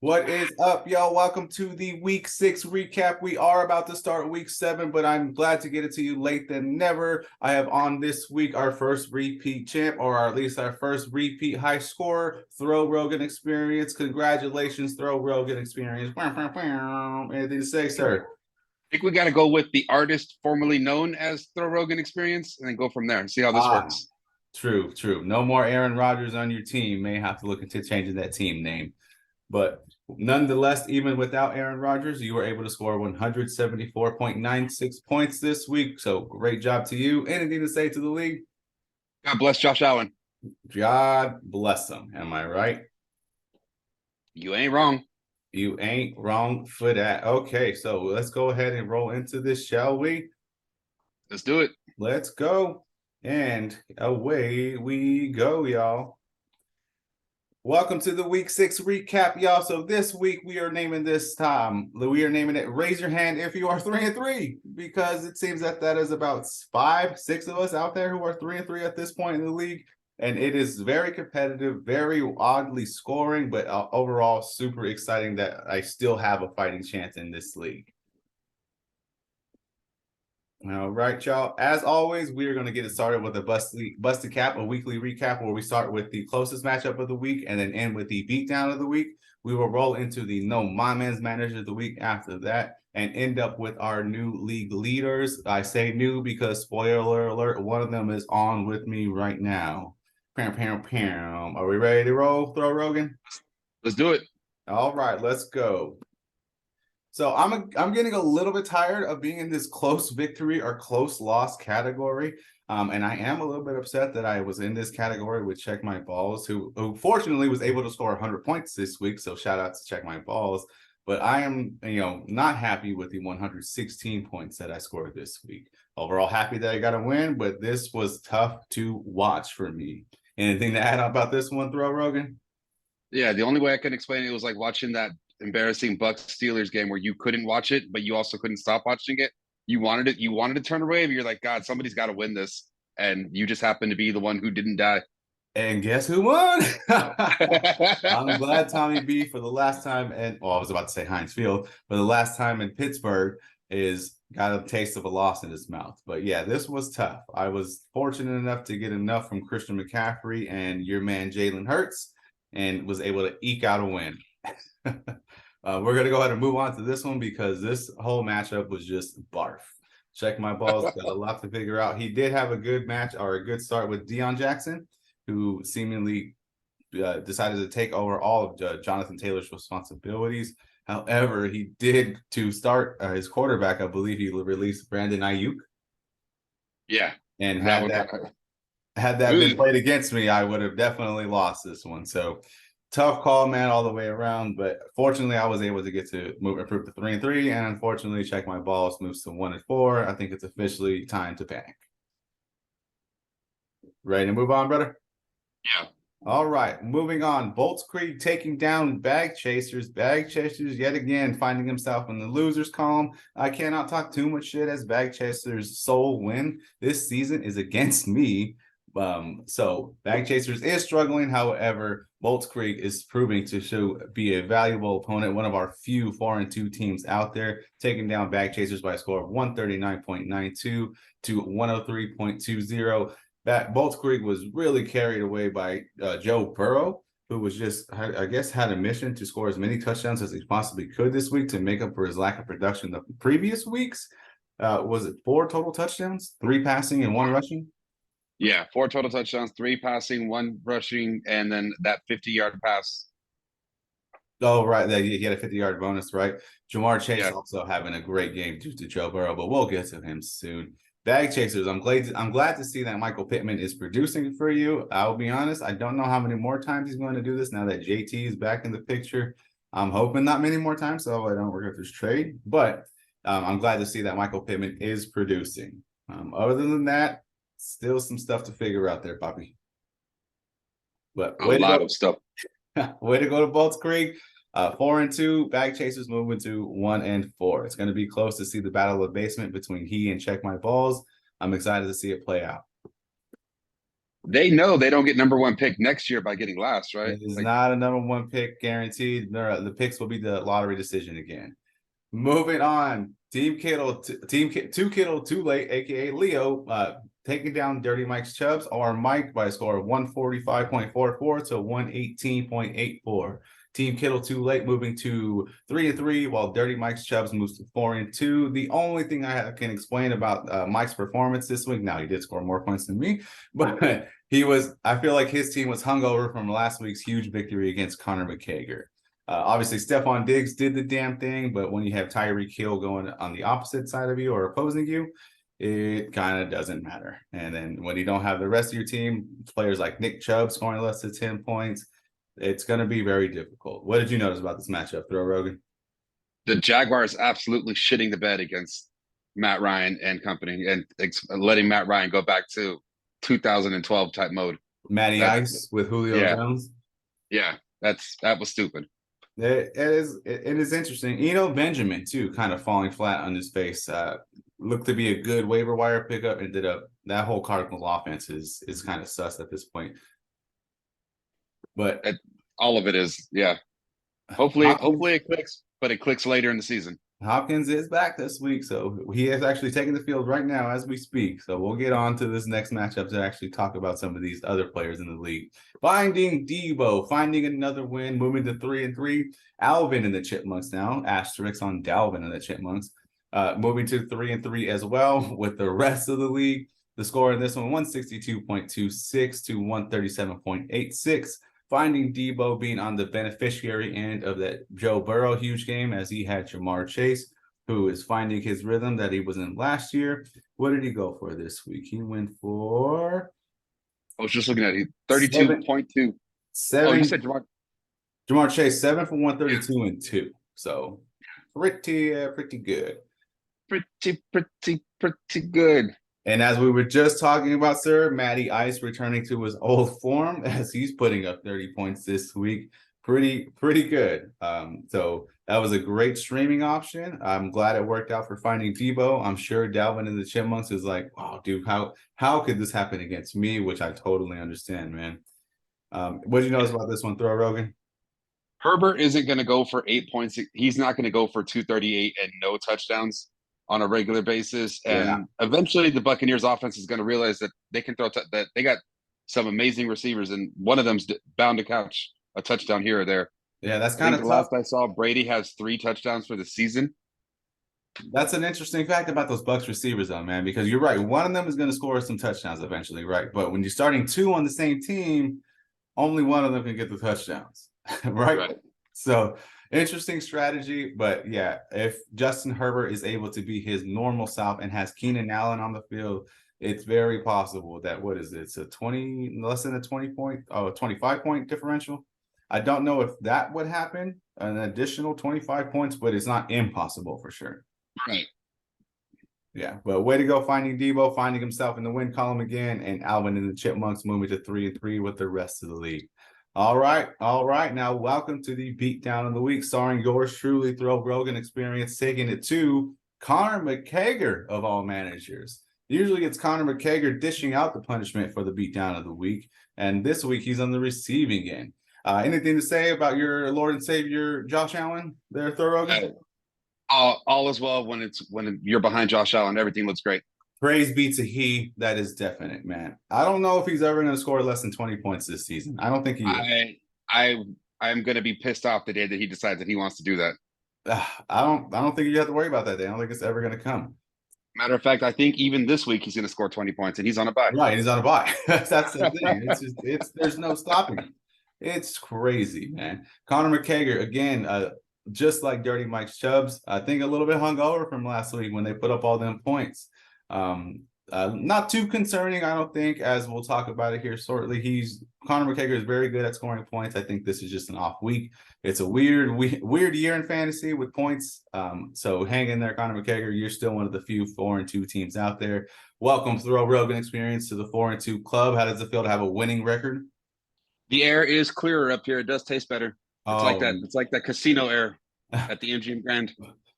What is up, y'all? Welcome to the week 6 recap. We are about to start week 7, but I'm glad to get it to you late than never. I have on this week our first repeat champ, or at least our first repeat high scorer, Throw Rogan Experience. Congratulations, Throw Rogan Experience. Anything to say, sir? I think we got to go with the artist formerly known as Throw Rogan Experience and then go from there and see how this Ah, works. true. No more Aaron Rodgers on your team. May have to look into changing that team name. But nonetheless, even without Aaron Rodgers, you were able to score 174.96 points this week. So great job to you. Anything to say to the league? God bless Josh Allen. God bless them. Am I right? You ain't wrong. You ain't wrong for that. Okay, so let's go ahead and roll into this, shall we? Let's do it. Let's go. And away we go, y'all. Welcome to the week 6 recap, y'all. So this week we are naming it Raise Your Hand If You Are 3-3, because it seems that is about 5-6 of us out there who are 3-3 at this point in the league. And it is very competitive, very oddly scoring, but overall super exciting that I still have a fighting chance in this league. All right, y'all. As always, we are going to get it started with a busted cap, a weekly recap where we start with the closest matchup of the week and then end with the beatdown of the week. We will roll into the No My Man's Manager of the week after that and end up with our new league leaders. I say new because, spoiler alert, one of them is on with me right now. Are we ready to roll, Throw Rogan? Let's do it. All right, let's go. So I'm getting a little bit tired of being in this close victory or close loss category. And I am a little bit upset that I was in this category with Check My Balls, who fortunately was able to score 100 points this week. So shout out to Check My Balls. But I am, not happy with the 116 points that I scored this week. Overall, happy that I got a win, but this was tough to watch for me. Anything to add about this one, Throw Rogan? Yeah, the only way I can explain it was like watching that embarrassing Bucks Steelers game where you couldn't watch it, but you also couldn't stop watching it. You wanted to turn away, but you're like, God, somebody's got to win this, and you just happened to be the one who didn't die. And guess who won? I'm glad Tommy B for the last time, and I was about to say Heinz Field, for the last time in Pittsburgh is got a taste of a loss in his mouth. But yeah, this was tough. I was fortunate enough to get enough from Christian McCaffrey and your man Jalen Hurts, and was able to eke out a win. We're gonna go ahead and move on to this one because this whole matchup was just barf. Check My Balls, got a lot to figure out. He did have a good match or a good start with Deion Jackson, who seemingly decided to take over all of Jonathan Taylor's responsibilities. However, he did to start his quarterback. I believe he released Brandon Ayuk. Yeah, And had that been played against me, I would have definitely lost this one. So tough call, man, all the way around. But fortunately, I was able to get to improve to 3-3, and unfortunately, Check My Balls moves to 1-4. I think it's officially time to panic. Ready to move on, brother? Yeah. All right, moving on. Bolts Creek taking down Bag Chasers. Bag Chasers yet again finding himself in the losers column. I cannot talk too much shit as Bag Chasers' sole win this season is against me. So Bag Chasers is struggling. However, Bolts Creek is proving to be a valuable opponent, one of our few 4-2 teams out there, taking down Bag Chasers by a score of 139.92 to 103.20. That Bolts Creek was really carried away by Joe Burrow, who was just, I guess, had a mission to score as many touchdowns as he possibly could this week to make up for his lack of production the previous weeks. Was it 4 total touchdowns, 3 passing and 1 rushing? Yeah, 4 total touchdowns, 3 passing, 1 rushing, and then that 50-yard pass. Oh, right. He had a 50-yard bonus, right? Ja'Marr Chase also having a great game due to Joe Burrow, but we'll get to him soon. Bag Chasers, I'm glad to see that Michael Pittman is producing for you. I'll be honest, I don't know how many more times he's going to do this now that JT is back in the picture. I'm hoping not many more times, so I don't regret this trade. But I'm glad to see that Michael Pittman is producing. Other than that, still some stuff to figure out there, Poppy. But a lot of stuff. Way to go to Bolts Creek. 4-2, Bag Chasers moving to 1-4. It's going to be close to see the battle of basement between he and Check My Balls. I'm excited to see it play out. They know they don't get number one pick next year by getting last, right? It is Like not a number one pick guaranteed. The picks will be the lottery decision again. Moving on, Team Kittle, two Kittle, too late, aka Leo, taking down Dirty Mike's Chubbs or Mike by a score of 145.44 to 118.84. Team Kittle too late, moving to 3-3, while Dirty Mike's Chubbs moves to 4-2. The only thing I can explain about Mike's performance this week, now he did score more points than me, but I feel like his team was hungover from last week's huge victory against Connor McKager. Obviously, Stephon Diggs did the damn thing, but when you have Tyreek Hill going on the opposite side of you or opposing you, it kind of doesn't matter. And then when you don't have the rest of your team, players like Nick Chubb scoring less than 10 points, it's going to be very difficult. What did you notice about this matchup, Throw Rogan? the Jaguars absolutely shitting the bed against Matt Ryan and company, and letting Matt Ryan go back to 2012 type mode. Matty Ice with Julio Jones. Yeah, that was stupid. It is interesting. Benjamin too, kind of falling flat on his face. Looked to be a good waiver wire pickup. Ended up that whole Cardinals offense is kind of sus at this point. But all of it is, yeah. Hopefully it clicks, but it clicks later in the season. Hopkins is back this week, so he is actually taking the field right now as we speak. So we'll get on to this next matchup to actually talk about some of these other players in the league. Finding Debo, finding another win, moving to 3-3. Alvin and the Chipmunks now, asterisk on Dalvin and the Chipmunks, moving to 3-3 as well with the rest of the league. The score in this one, 162.26 to 137.86. Finding Debo being on the beneficiary end of that Joe Burrow huge game, as he had Jamar Chase, who is finding his rhythm that he was in last year. What did he go for this week? He went for... I was just looking at it. 32.2. Seven. Oh, you said Jamar Chase, 7 for 132 and 2. So pretty good. Pretty good. And as we were just talking about, sir, Matty Ice returning to his old form as he's putting up 30 points this week. Pretty good. So that was a great streaming option. I'm glad it worked out for Finding Debo. I'm sure Dalvin and the Chipmunks is like, wow, dude, how could this happen against me? Which I totally understand, man. What did you notice about this one, Throw Rogan? Herbert isn't going to go for 8 points. He's not going to go for 238 and no touchdowns on a regular basis. And eventually the Buccaneers offense is going to realize that they can throw that they got some amazing receivers, and one of them's bound to catch a touchdown here or there. Yeah, that's kind of tough. Last I saw, Brady has 3 touchdowns for the season. That's an interesting fact about those Bucs receivers, though, man, because you're right. One of them is going to score some touchdowns eventually, right? But when you're starting 2 on the same team, only one of them can get the touchdowns, right? So interesting strategy, but yeah, if Justin Herbert is able to be his normal self and has Keenan Allen on the field, it's very possible that it's a 20 less than a 25 point differential. I don't know if that would happen, an additional 25 points, but it's not impossible for sure. Right. Yeah, but way to go Finding Debo, finding himself in the win column again, and Alvin and the Chipmunks moving to 3-3 with the rest of the league. All right. Now, welcome to the Beatdown of the Week, starring yours truly, Throw Rogan Experience, taking it to Connor McKager of all managers. Usually it's Connor McKager dishing out the punishment for the Beatdown of the Week, and this week he's on the receiving end. Anything to say about your Lord and Savior Josh Allen there, Throw Rogan? All is well when you're behind Josh Allen. Everything looks great. Praise be to he. That is definite, man. I don't know if he's ever going to score less than 20 points this season. I don't think he is. I'm going to be pissed off the day that he decides that he wants to do that. I don't think you have to worry about that day. I don't think it's ever going to come. Matter of fact, I think even this week he's going to score 20 points, and he's on a bye. Right, he's on a bye. That's the thing. There's no stopping him. It's crazy, man. Connor McKager, again, just like Dirty Mike Chubbs, I think a little bit hungover from last week when they put up all them points. Not too concerning, I don't think, as we'll talk about it here shortly. Connor McKager is very good at scoring points. I think this is just an off week. It's a weird year in fantasy with points. So hang in there, Connor McKager. You're still one of the few 4-2 teams out there. Welcome, Throw Rogan Experience, to the 4-2 club. How does it feel to have a winning record? The air is clearer up here. It does taste better. It's like that. It's like that casino air at the MGM Grand.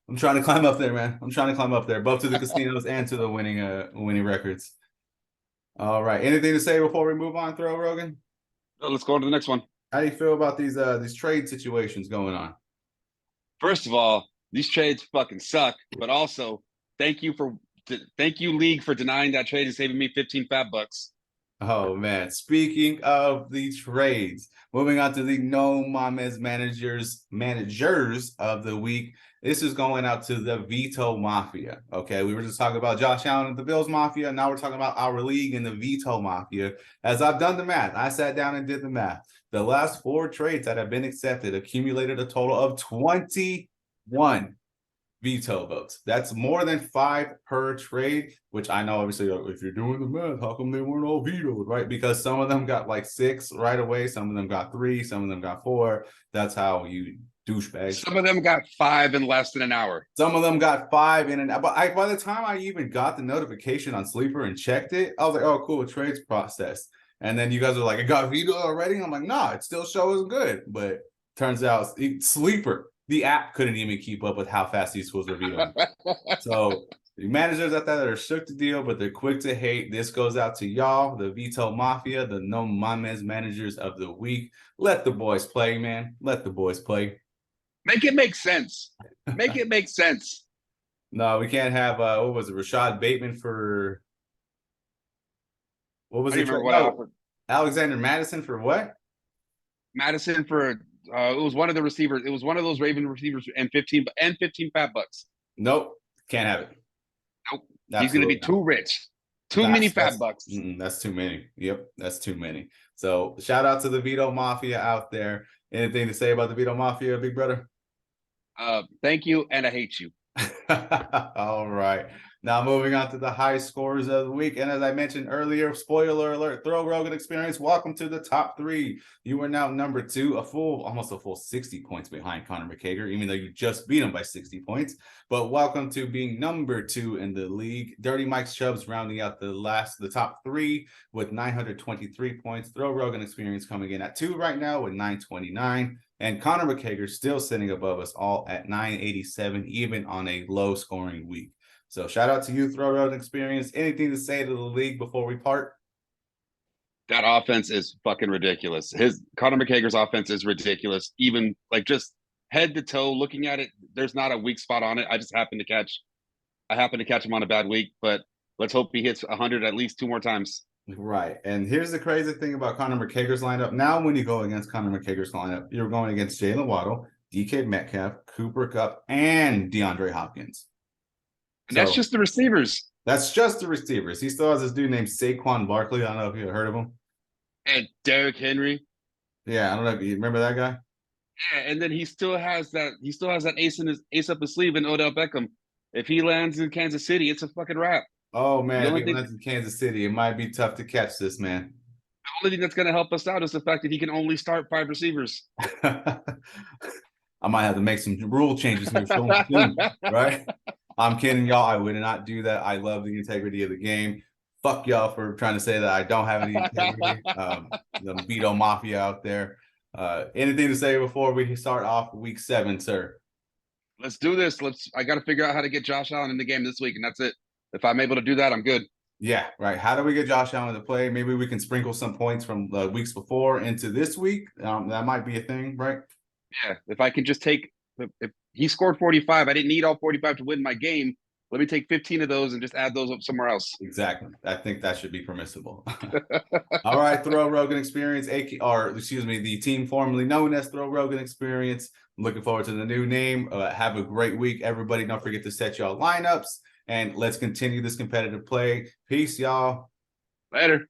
I'm trying to climb up there, man. I'm trying to climb up there, both to the casinos and to the winning records. All right. Anything to say before we move on, Throw Rogan? Let's go on to the next one. How do you feel about these trade situations going on? First of all, these trades fucking suck. But also, thank you league for denying that trade and saving me 15 fat bucks. Oh man, speaking of the trades, moving on to the No Mames managers of the week. This is going out to the Veto Mafia. Okay, we were just talking about Josh Allen and the Bills Mafia. Now we're talking about our league and the Veto Mafia. As I've done the math, I sat down and did the math. The last 4 trades that have been accepted accumulated a total of 21 veto votes. That's more than 5 per trade, which I know obviously if you're doing the math, how come they weren't all vetoed, right? Because some of them got like 6 right away, some of them got 3, some of them got 4. That's how you douchebags. Some of them got 5 in less than an hour. Some of them got 5 in an hour. But by the time I even got the notification on Sleeper and checked it, I was like, oh, cool, trades processed. And then you guys are like, it got vetoed already? I'm like, nah, it still shows good. But turns out Sleeper, the app couldn't even keep up with how fast these schools were vetoing. So the managers out there that are shook to deal, but they're quick to hate. This goes out to y'all, the Veto Mafia, the No Mames managers of the week. Let the boys play, man. Let the boys play. Make it make sense. Make it make sense. No, we can't have what was it, Rashad Bateman for what was it? Alexander Madison for what? Madison for it was one of the receivers. It was one of those Raven receivers and 15 fat bucks. Nope, can't have it. Nope. He's going to be too rich. Too many fat bucks. That's too many. Yep, that's too many. So shout out to the Veto Mafia out there. Anything to say about the Veto Mafia, big brother? Thank you, and I hate you. All right. Now moving on to the high scores of the week. And as I mentioned earlier, spoiler alert, Throw Rogan Experience, welcome to the top 3. You are now number 2, almost a full 60 points behind Connor McCager, even though you just beat him by 60 points. But welcome to being number 2 in the league. Dirty Mike Chubbs rounding out the top 3 with 923 points. Throw Rogan Experience coming in at 2 right now with 929. And Connor McCager still sitting above us all at 987, even on a low scoring week. So shout out to you, Throw Rogan Experience. Anything to say to the league before we part? That offense is fucking ridiculous. Connor McCager's offense is ridiculous. Even like just head to toe, looking at it, there's not a weak spot on it. I happen to catch him on a bad week, but let's hope he hits 100 at least 2 more times. Right. And here's the crazy thing about Connor McCager's lineup. Now, when you go against Connor McCager's lineup, you're going against Jalen Waddle, DK Metcalf, Cooper Kupp, and DeAndre Hopkins. And that's just the receivers. That's just the receivers. He still has this dude named Saquon Barkley. I don't know if you heard of him. And Derrick Henry. Yeah, I don't know if you remember that guy. Yeah, and then he still has that ace up his sleeve in Odell Beckham. If he lands in Kansas City, it's a fucking wrap. Oh man, if he lands in Kansas City, it might be tough to catch this man. The only thing that's going to help us out is the fact that he can only start 5 receivers. I might have to make some rule changes here soon, right? I'm kidding, y'all. I would not do that. I love the integrity of the game. Fuck y'all for trying to say that I don't have any integrity. The Veto Mafia out there. Anything to say before we start off week 7, sir? Let's do this. I got to figure out how to get Josh Allen in the game this week, and that's it. If I'm able to do that, I'm good. Yeah, right. How do we get Josh Allen to play? Maybe we can sprinkle some points from the weeks before into this week. That might be a thing, right? Yeah, if I can just take if he scored 45, I didn't need all 45 to win my game. Let me take 15 of those and just add those up somewhere else. Exactly. I think that should be permissible. All right, Throw Rogan Experience, the team formerly known as Throw Rogan Experience. I'm looking forward to the new name. Have a great week, everybody. Don't forget to set y'all lineups, and let's continue this competitive play. Peace, y'all. Later.